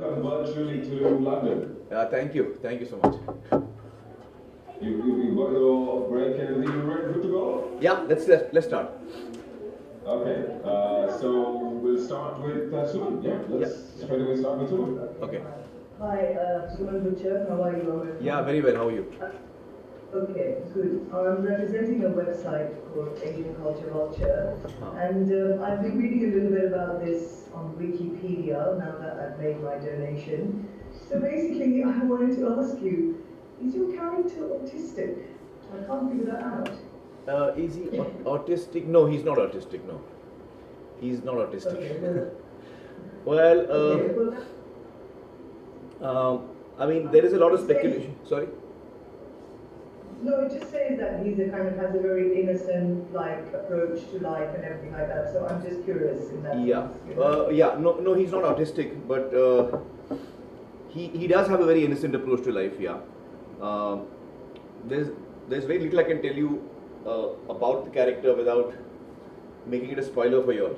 welcome virtually to London. Thank you so much. You got your break and everything, you ready, good to go? Yeah, let's start. Okay, so we'll start with Suman. Yeah, let's straight away start with Suman. Okay. Hi, Suman Butcher. How are you? Yeah, very well. How are you? Okay, good. I'm representing a website called Asian Culture Vulture, and I've been reading a little bit about this on Wikipedia now that I've made my donation. So basically, I wanted to ask you, is your character autistic? I can't figure that out. Is he autistic? No, he's not autistic. No, he's not autistic. Okay, well, I mean, there is a lot of speculation. Sorry. No, it just says that he's a kind of has a very innocent like approach to life and everything like that. So I'm just curious in that. Yeah. Sense, you know? Yeah. No, he's not autistic, but he does have a very innocent approach to life. Yeah. There's very little I can tell you about the character without making it a spoiler for you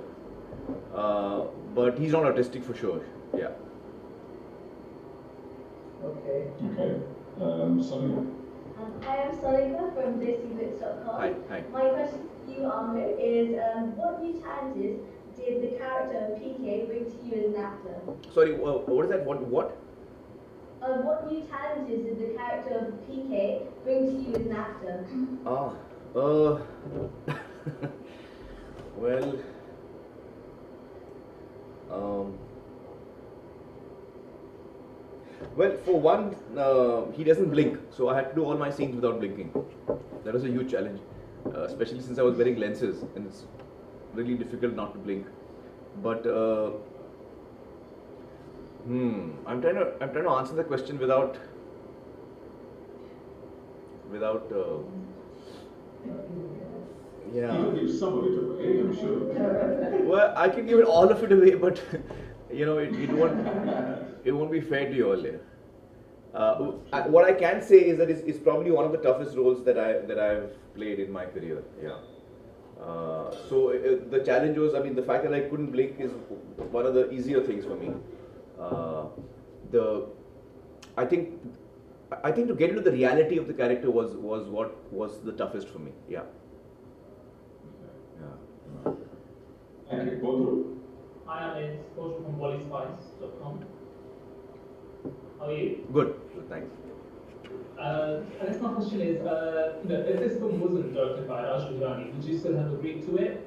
all. But he's not autistic for sure. Yeah. Okay. Okay, Sonia. I am Sonika from BasicBits.com. Hi. My question to you, Aamir, is what new challenges did the character of PK bring to you as an actor? Sorry. What is that? What? What new challenges did the character of PK bring to you as an actor? Well, well, for one, he doesn't blink, so I had to do all my scenes without blinking. That was a huge challenge, especially since I was wearing lenses, and it's really difficult not to blink. But I'm trying to answer the question without. Yeah. You'll give some of it away, I'm sure. Well, I can give it all of it away, but you know, it won't be fair to you all here. What I can say is that it's probably one of the toughest roles that I've played in my career. Yeah. So the challenge was, I mean, the fact that I couldn't blink is one of the easier things for me. I think to get into the reality of the character was what was the toughest for me. Yeah. Yeah. Okay, go through. Hi, I'm Scotia from BollySpice.com. How are you? Good. Thanks. I guess my question is, if this film wasn't directed by Hirani, would you still have agreed to it?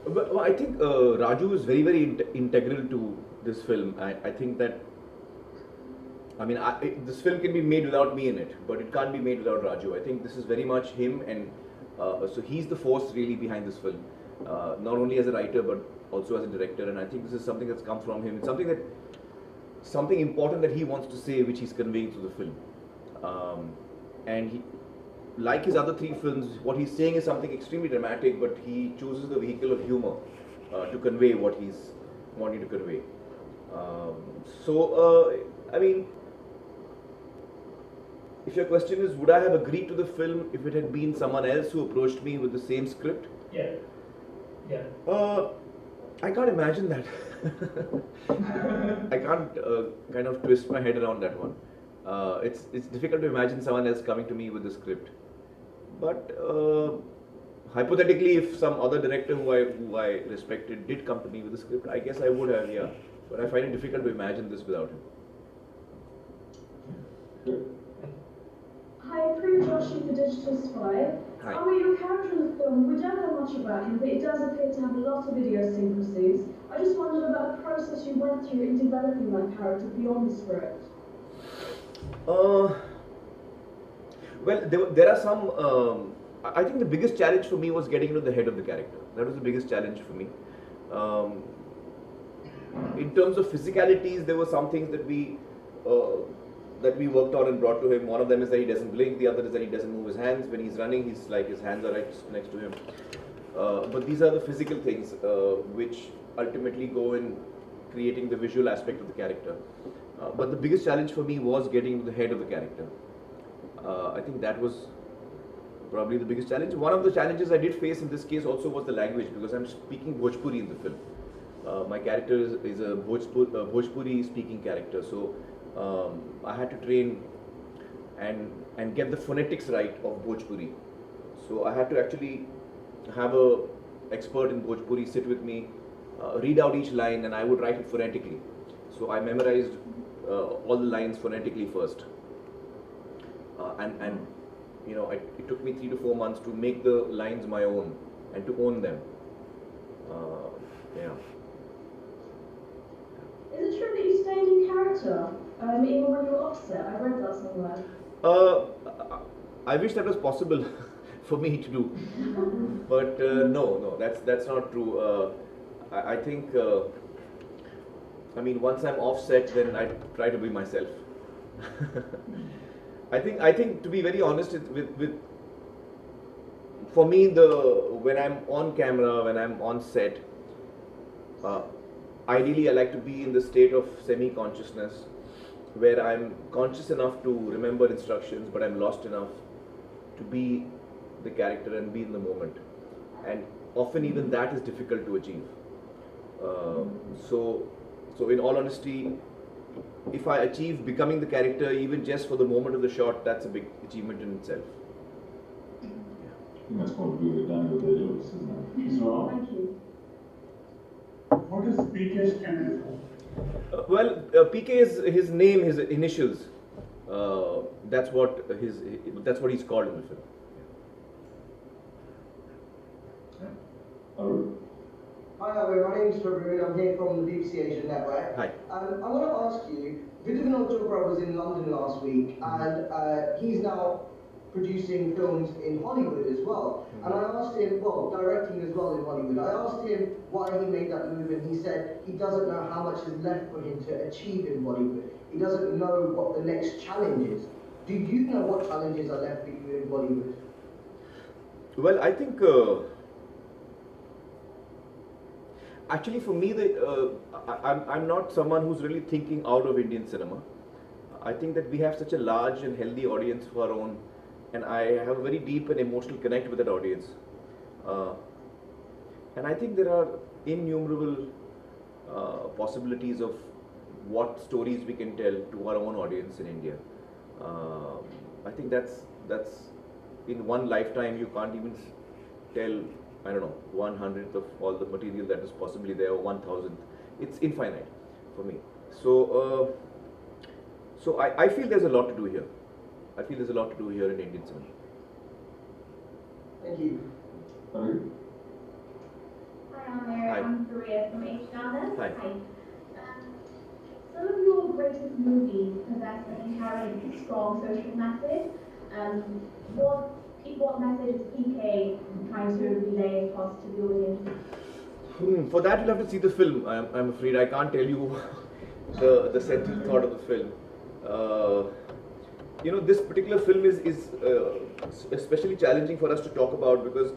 Well, I think Raju is very, very integral to this film. I think that, I mean, this film can be made without me in it, but it can't be made without Raju. I think this is very much him, and so he's the force really behind this film, not only as a writer but also as a director. And I think this is something that's come from him. It's something important that he wants to say, which he's conveying through the film. And he, like his other three films, what he's saying is something extremely dramatic, but he chooses the vehicle of humor to convey what he's wanting to convey. I mean, if your question is, would I have agreed to the film if it had been someone else who approached me with the same script? Yeah. I can't imagine that. I can't kind of twist my head around that one. It's difficult to imagine someone else coming to me with the script. But hypothetically, if some other director who I respected did come to me with the script, I guess I would have, yeah. But I find it difficult to imagine this without him. Hi, Josh for Digital Spy. Hi. I mean, your character in the film, we don't know much about him, but it does appear to have a lot of idiosyncrasies. I just wondered about the process you went through in developing that character beyond the script. Well, there are some. I think the biggest challenge for me was getting into the head of the character. That was the biggest challenge for me. In terms of physicalities, there were some things that we worked on and brought to him. One of them is that he doesn't blink. The other is that he doesn't move his hands when he's running. He's like his hands are right next to him. But these are the physical things which ultimately go in creating the visual aspect of the character. But the biggest challenge for me was getting to the head of the character. I think that was probably the biggest challenge. One of the challenges I did face in this case also was the language, because I'm speaking Bhojpuri in the film. My character is a Bhojpuri speaking character, so I had to train and get the phonetics right of Bhojpuri. So I had to actually have a expert in Bhojpuri sit with me, read out each line, and I would write it phonetically. So I memorized all the lines phonetically first, and you know, it took me 3 to 4 months to make the lines my own and to own them. Yeah. Is it true that you stayed in character, even when you were offset? I read that somewhere. I wish that was possible for me to do, but no, that's not true. I think, I mean, once I'm offset, then I try to be myself. I think to be very honest, with for me, when I'm on camera, when I'm on set, ideally I like to be in the state of semi-consciousness, where I'm conscious enough to remember instructions, but I'm lost enough to be the character and be in the moment. And often even that is difficult to achieve. So in all honesty, if I achieve becoming the character even just for the moment of the shot, that's a big achievement in itself. I think that's probably what Daniel did, isn't it? So, Thank you. What is PK standing for? Well, PK is his name, his initials. That's what he's called in the film. Arun? Hi, Aamir. My name is Sharma. I'm here from the BBC Asian Network. Hi. I want to ask you, Vinod Chopra was in London last week, and he's now producing films in Hollywood as well. And I asked him, well, directing as well in Hollywood. I asked him why he made that move, and he said he doesn't know how much is left for him to achieve in Bollywood. He doesn't know what the next challenge is. Do you know what challenges are left for you in Bollywood? Well, I think actually for me, I'm not someone who's really thinking out of Indian cinema. I think that we have such a large and healthy audience of our own, and I have a very deep and emotional connect with that audience. And I think there are innumerable possibilities of what stories we can tell to our own audience in India. I think that's in one lifetime you can't even tell, I don't know, 1/100th of all the material that is possibly there, or 1,000th. It's infinite for me. So I feel there's a lot to do here. I feel there's a lot to do here in Indian cinema. Thank you. Arun? Hi, Aamir. Hi. I'm Maria from HeyUGuys. Hi. Some of your greatest movies possess an inherent strong social message. What message is PK trying to relay across to the audience? For that, you'll have to see the film. I'm afraid I can't tell you the central thought of the film. You know, this particular film is especially challenging for us to talk about because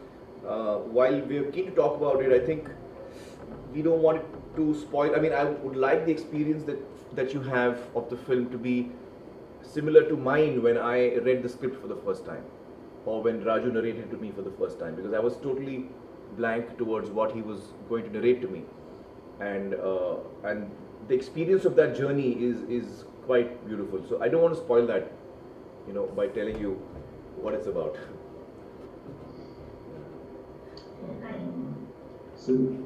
while we're keen to talk about it, I think we don't want it to spoil. I mean, I would like the experience that you have of the film to be similar to mine when I read the script for the first time, or when Raju narrated to me for the first time, because I was totally blank towards what he was going to narrate to me, and the experience of that journey is quite beautiful. So I don't want to spoil that, you know, by telling you what it's about. Sydney?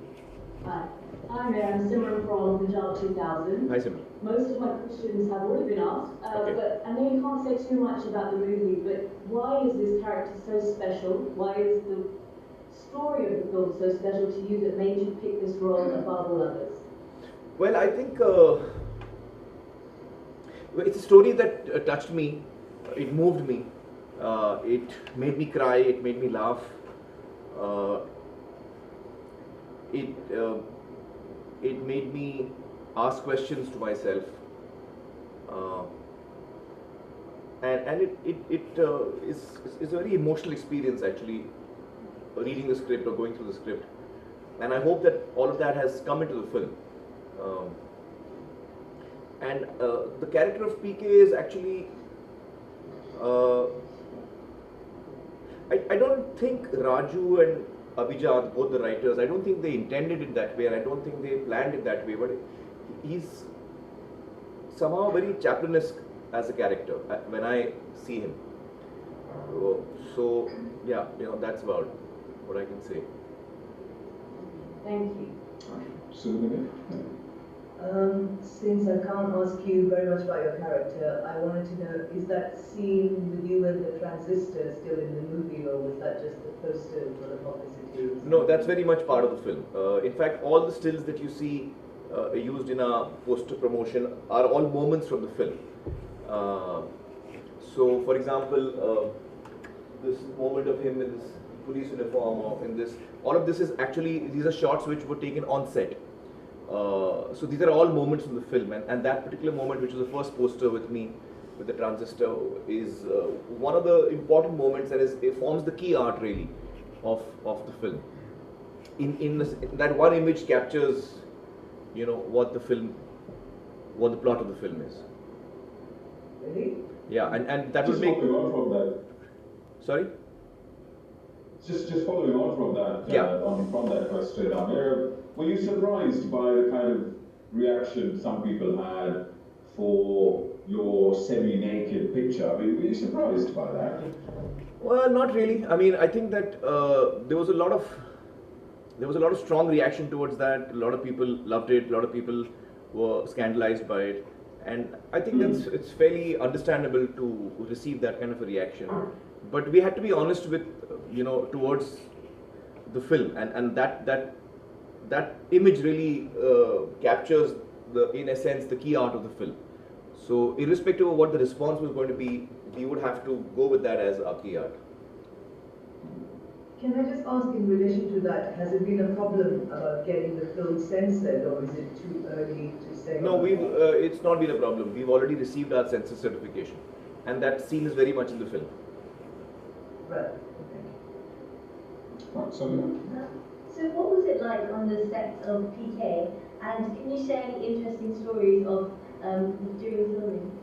Hi. Hi there, I'm Simran from Punjab 2000. Hi, Simran. Most of my questions have already been asked, Okay. but I know you can't say too much about the movie, but why is this character so special? Why is the story of the film so special to you that made you pick this role above all others? Well, I think it's a story that touched me, it moved me, it made me cry, it made me laugh, it made me ask questions to myself, and it is a very emotional experience actually, reading the script or going through the script, and I hope that all of that has come into the film. And the character of PK is actually, I don't think Raju and Abhijat, both the writers, I don't think they intended it that way, and I don't think they planned it that way, but he's somehow very Chaplinesque as a character when I see him. So yeah, that's about what I can say. Thank you. Susan Since I can't ask you very much about your character, I wanted to know, is that scene with you and the transistor still in the movie, or was that just the poster for the publicity? No, that's very much part of the film. In fact, all the stills that you see used in our poster promotion are all moments from the film. So, for example, this moment of him in this police uniform, or in this, all of this is actually, these are shots which were taken on set. So these are all moments from the film, and that particular moment, which was the first poster with me, with the transistor, is one of the important moments, and it forms the key art really of the film. In that one image captures, what the plot of the film is. Really? Yeah, and that Just will make. following on from that. Sorry. Just following on from that. Yeah. From that question, Aamir, were you surprised by the kind of reaction some people had for your semi-naked picture? I mean, were you surprised by that? Well, not really. I mean, I think that there was a lot of strong reaction towards that. A lot of people loved it. A lot of people were scandalized by it, and I think it's fairly understandable to receive that kind of a reaction. But we had to be honest with, towards the film, and that image really captures in a sense, the key art of the film. So, irrespective of what the response was going to be, we would have to go with that as our key art. Can I just ask, in relation to that, has it been a problem about getting the film censored, or is it too early to say? No, it's not been a problem. We've already received our censor certification, and that scene is very much in the film. Right. Okay. Right, so what was it like on the set of PK? And can you share any interesting stories of during filming?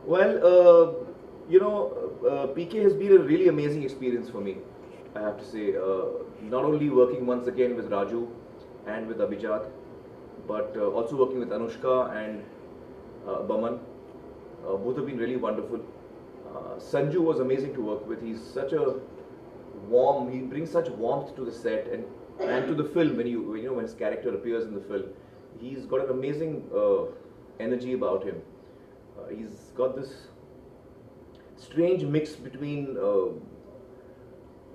Well, PK has been a really amazing experience for me, I have to say. Not only working once again with Raju and with Abhijat, but also working with Anushka and Boman. Both have been really wonderful. Sanjay was amazing to work with. He's such a warm, he brings such warmth to the set and to the film when his character appears in the film. He's got an amazing energy about him. He's got this strange mix between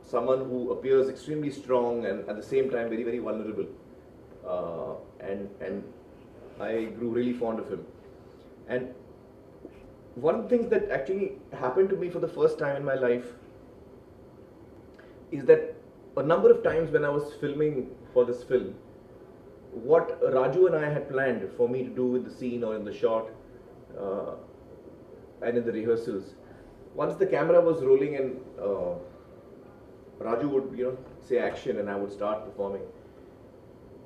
someone who appears extremely strong and at the same time very, very vulnerable. And I grew really fond of him. And one of the things that actually happened to me for the first time in my life is that a number of times when I was filming for this film, what Raju and I had planned for me to do with the scene or in the shot and in the rehearsals, once the camera was rolling and Raju would say action and I would start performing,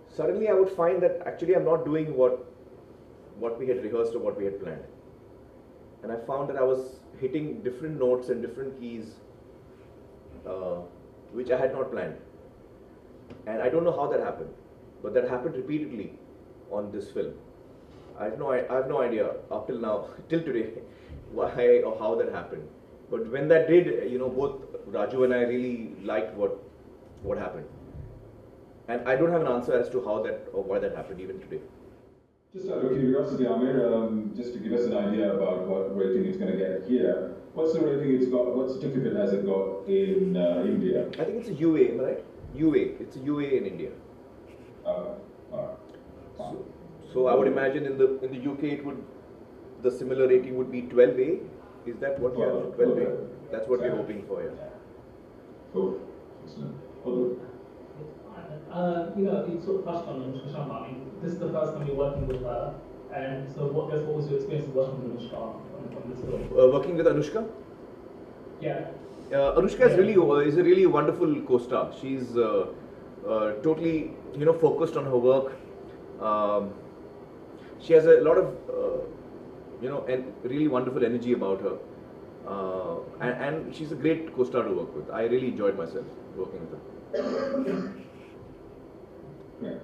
suddenly I would find that actually I'm not doing what we had rehearsed or what we had planned. And I found that I was hitting different notes and different keys which I had not planned. And I don't know how that happened, but that happened repeatedly on this film. I have no idea up till now, till today, why or how that happened. But when that did, both Raju and I really liked what happened. And I don't have an answer as to how that or why that happened even today. just out of curiosity, Aamir, just to give us an idea about what rating it's going to get here, what's the rating it's got, what certificate has it got in India? I think it's a UA, am I right? UA, it's a UA in India. So I would imagine in the UK the similar rating would be 12A. Is that what you have? 12A. That's what we're hoping for, yeah. Cool. Excellent. You sort of touched on Anushka Sharma. I mean, this is the first time you're working with her, and so what was your experience of working with Anushka on this film? Working with Anushka? Yeah. Anushka is a really wonderful co-star. She's totally focused on her work. She has a lot of and really wonderful energy about her, and she's a great co-star to work with. I really enjoyed myself working with her. Yeah.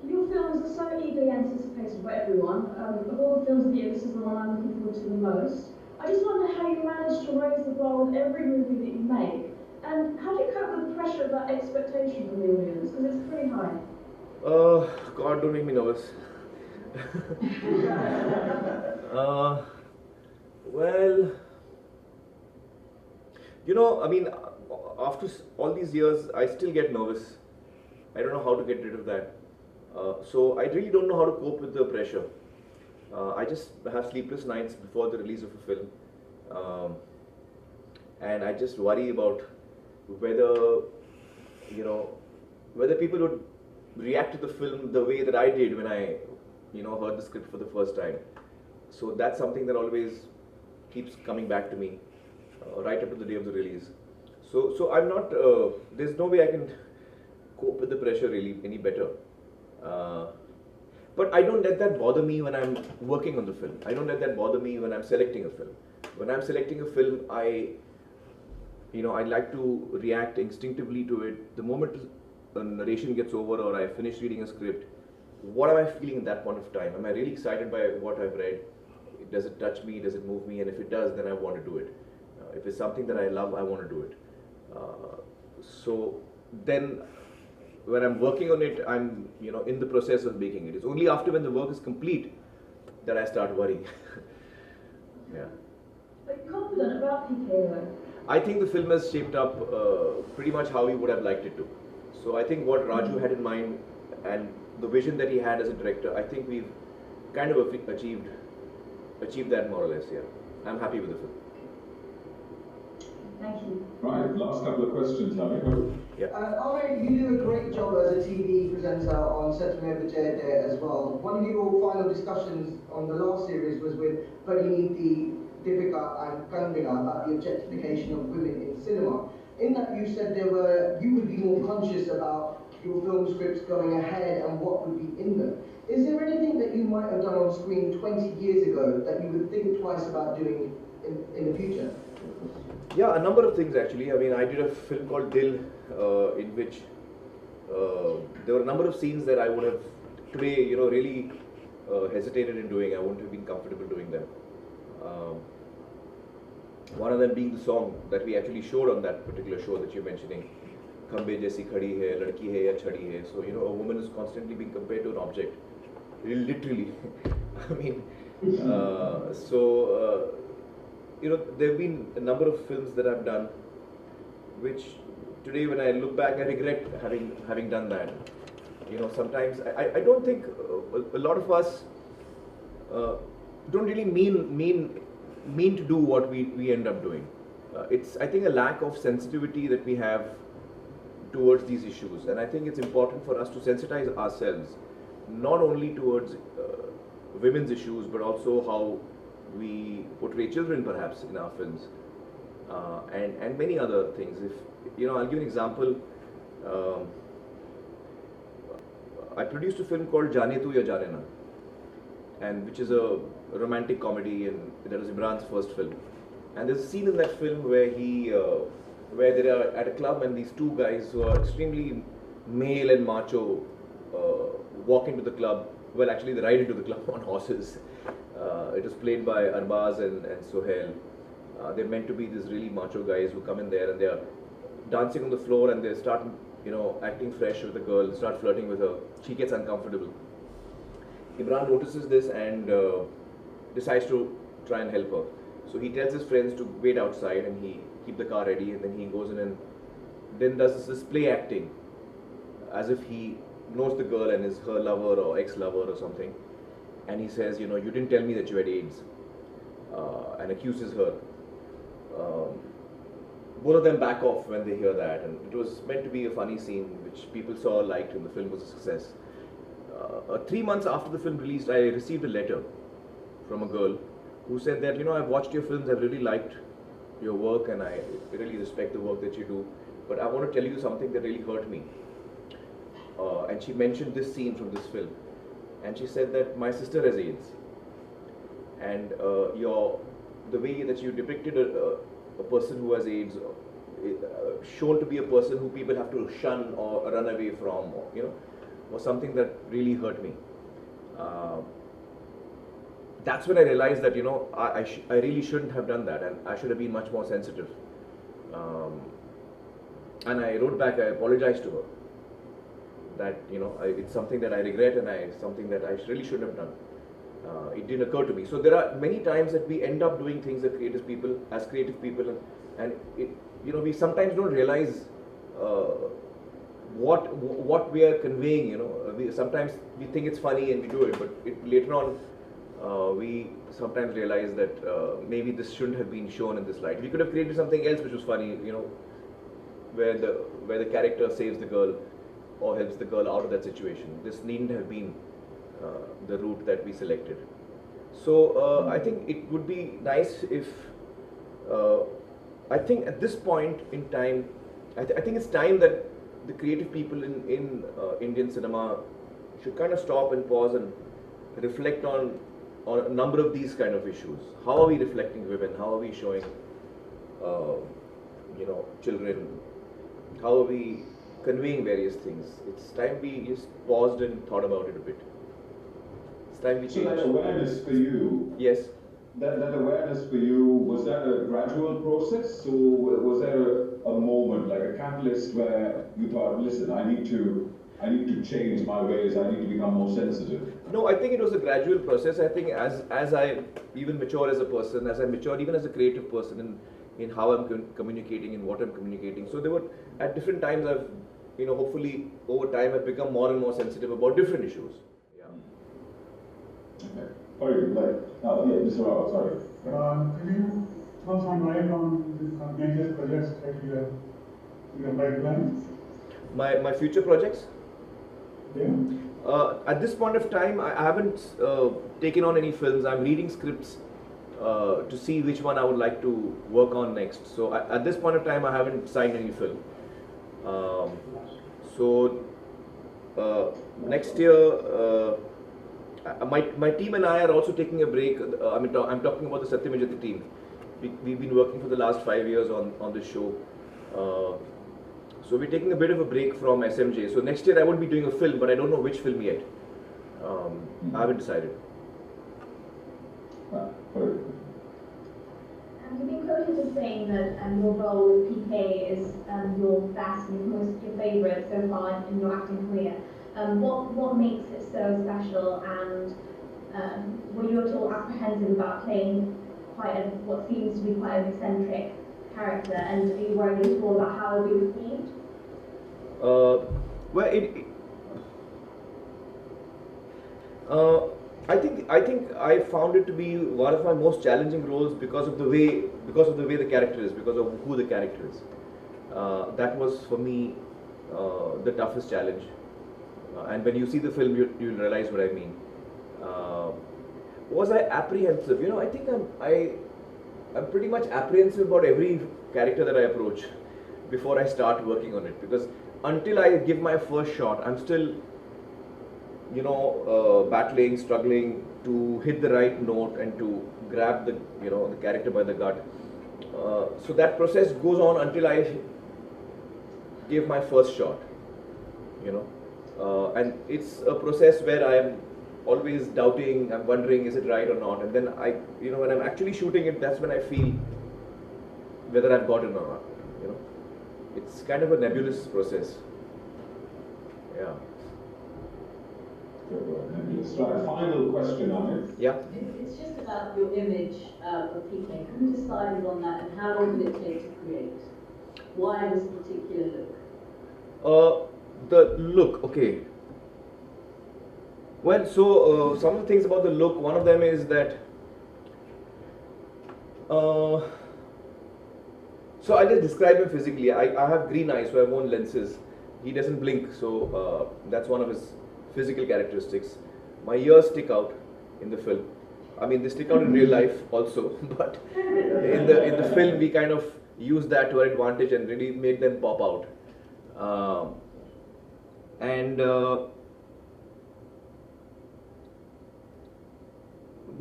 Your films are so eagerly anticipated by everyone. Of all the films of the year, this is the one I'm looking forward to the most. I just wonder how you manage to raise the bar with every movie that you make, and how do you cope with the pressure of that expectation from the audience, because it's pretty high. God, don't make me nervous. Well, you know, I mean, after all these years, I still get nervous. I don't know how to get rid of that. So I really don't know how to cope with the pressure. I just have sleepless nights before the release of a film, and I just worry about whether, you know, whether people would react to the film the way that I did when I, you know, heard the script for the first time. So that's something that always keeps coming back to me right up to the day of the release. So I'm not. There's no way I can cope with the pressure really any better. But I don't let that bother me when I'm working on the film. I don't let that bother me when I'm selecting a film. When I'm selecting a film, I like to react instinctively to it. The moment a narration gets over or I finish reading a script, what am I feeling at that point of time? Am I really excited by what I've read? Does it touch me? Does it move me? And if it does, then I want to do it. If it's something that I love, I want to do it. So then, when I'm working on it, I'm in the process of making it. It's only after when the work is complete that I start worrying. Yeah. Are you confident about PK though? I think the film has shaped up pretty much how we would have liked it to. So I think what Raju had in mind and the vision that he had as a director, I think we've kind of achieved that more or less. Yeah, I'm happy with the film. Thank you. Right, last couple of questions, Aamir. Yeah. Aamir, you do a great job as a TV presenter on Setme Vijay as well. One of your final discussions on the last series was with Pariniti, Deepika and Kangana about the objectification of women in cinema. In that you said you would be more conscious about your film scripts going ahead and what would be in them. Is there anything that you might have done on screen 20 years ago that you would think twice about doing in the future? Yeah, a number of things actually. I mean, I did a film called Dil, in which there were a number of scenes that I would have today, really hesitated in doing. I wouldn't have been comfortable doing them. One of them being the song that we actually showed on that particular show that you're mentioning. Khambe jaisi khadi hai, ladki hai ya chhadi hai. So, a woman is constantly being compared to an object. Literally. I mean, there have been a number of films that I've done, which today when I look back, I regret having done that. Sometimes I don't think a lot of us don't really mean to do what we end up doing. It's, I think, a lack of sensitivity that we have towards these issues, and I think it's important for us to sensitize ourselves, not only towards women's issues, but also how we portray children perhaps in our films, and many other things. If I'll give you an example. I produced a film called Jaane Tu Ya Jaane Na, and which is a romantic comedy, and that was Imran's first film. And there's a scene in that film where where they are at a club, and these two guys who are extremely male and macho walk into the club. Well, actually, they ride into the club on horses. It was played by Arbaz and Sohail. They're meant to be these really macho guys who come in there and they are dancing on the floor, and they start, acting fresh with the girl, start flirting with her. She gets uncomfortable. Imran notices this and decides to try and help her. So he tells his friends to wait outside and he keep the car ready, and then he goes in and then does this play acting as if he knows the girl and is her lover or ex-lover or something. And he says, you didn't tell me that you had AIDS, and accuses her. Both of them back off when they hear that, and it was meant to be a funny scene which people saw, liked, and the film was a success. 3 months after the film released, I received a letter from a girl who said that, I've watched your films, I've really liked your work, and I really respect the work that you do, but I want to tell you something that really hurt me. And she mentioned this scene from this film, and she said that my sister has AIDS, and the way that you depicted a person who has AIDS shown to be a person who people have to shun or run away from, or, was something that really hurt me. That's when I realized that I really shouldn't have done that, and I should have been much more sensitive. And I wrote back, I apologized to her. That it's something that I regret, and something that I really shouldn't have done. It didn't occur to me. So there are many times that we end up doing things as creative people, and we sometimes don't realize what we are conveying. Sometimes we think it's funny and we do it, but later on we sometimes realize that maybe this shouldn't have been shown in this light. We could have created something else which was funny, where the character saves the girl or helps the girl out of that situation. This needn't have been the route that we selected. So I think it would be nice if, I think at this point in time, I think it's time that the creative people in Indian cinema should kind of stop and pause and reflect on a number of these kind of issues. How are we reflecting women? How are we showing, children? How are we conveying various things? It's time we just paused and thought about it a bit. It's time we changed. So that awareness for you, yes. That awareness for you, was that a gradual process, or was there a moment, like a catalyst, where you thought, listen, I need to change my ways, I need to become more sensitive? No, I think it was a gradual process. I think as I even mature as a person, as I mature even as a creative person in how I'm communicating and what I'm communicating. So there were, at different times I've, hopefully over time I've become more and more sensitive about different issues. Yeah. Okay. Sorry, Mr. Rao, sorry. Can you throw some light on the major projects that you have pipeline? My future projects? Yeah. At this point of time, I haven't taken on any films. I'm reading scripts to see which one I would like to work on next. So at this point of time, I haven't signed any film. Next year, my team and I are also taking a break. I'm talking about the Satyamajati team. We've been working for the last 5 years on this show. So we're taking a bit of a break from SMJ. So next year I won't be doing a film, but I don't know which film yet. I haven't decided. You've been quoted as saying that your role with PK is your best and your favourite so far in your acting career. What makes it so special, and were you at all apprehensive about playing what seems to be quite an eccentric character, and are you worried at all about how it will be received? I think I found it to be one of my most challenging roles because of the way the character is, because of who the character is. That was for me the toughest challenge. And when you see the film, you'll realize what I mean. Was I apprehensive? I think I'm pretty much apprehensive about every character that I approach before I start working on it, because until I give my first shot, I'm still battling, struggling to hit the right note and to grab the character by the gut. So that process goes on until I give my first shot. And it's a process where I'm always doubting, I'm wondering, is it right or not? And then when I'm actually shooting it, that's when I feel whether I've got it or not. It's kind of a nebulous process. Yeah. Right, final question, Aamir. Yeah. It's just about your image of PK. Who decided on that, and how long did it take to create? Why this particular look? The look, okay. Well, so some of the things about the look, one of them is that so I'll just describe him physically. I have green eyes, so I've worn lenses. He doesn't blink, so that's one of his physical characteristics. My ears stick out in the film. I mean, they stick out in real life also, but in the film we kind of used that to our advantage and really made them pop out.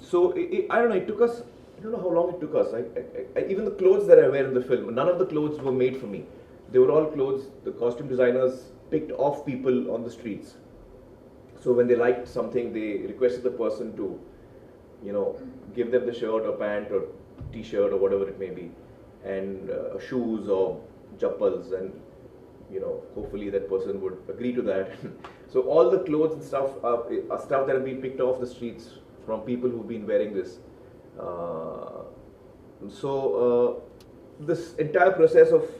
So I don't know. It took us don't know how long it took us. Even the clothes that I wear in the film, none of the clothes were made for me. They were all clothes the costume designers picked off people on the streets. So when they liked something, they requested the person to, give them the shirt or pant or t-shirt or whatever it may be, and shoes or chappals, and hopefully that person would agree to that. So all the clothes and stuff are stuff that have been picked off the streets from people who've been wearing this. This entire process of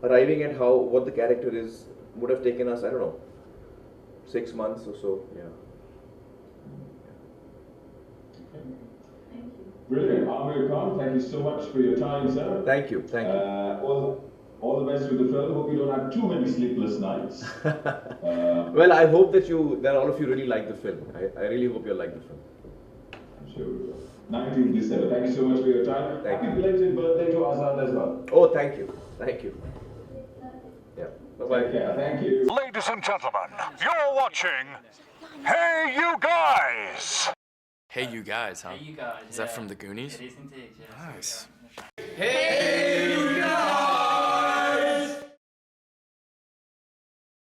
arriving at what the character is would have taken us, I don't know, 6 months or so. Yeah. Thank you. Brilliant. Aamir Khan, thank you so much for your time, sir. Thank you. All the best with the film. Hope you don't have too many sleepless nights. Well, I hope that all of you really like the film. I really hope you like the film. I'm sure we will. 19th December. Thank you so much for your time. Happy belated birthday to Azad as well. Oh, thank you. Thank you. Yeah. Bye-bye. Take care. Thank you. Ladies and gentlemen, you're watching Hey You Guys! Hey You Guys, huh? Hey, you guys. Is that from the Goonies? It is indeed, yes. Nice.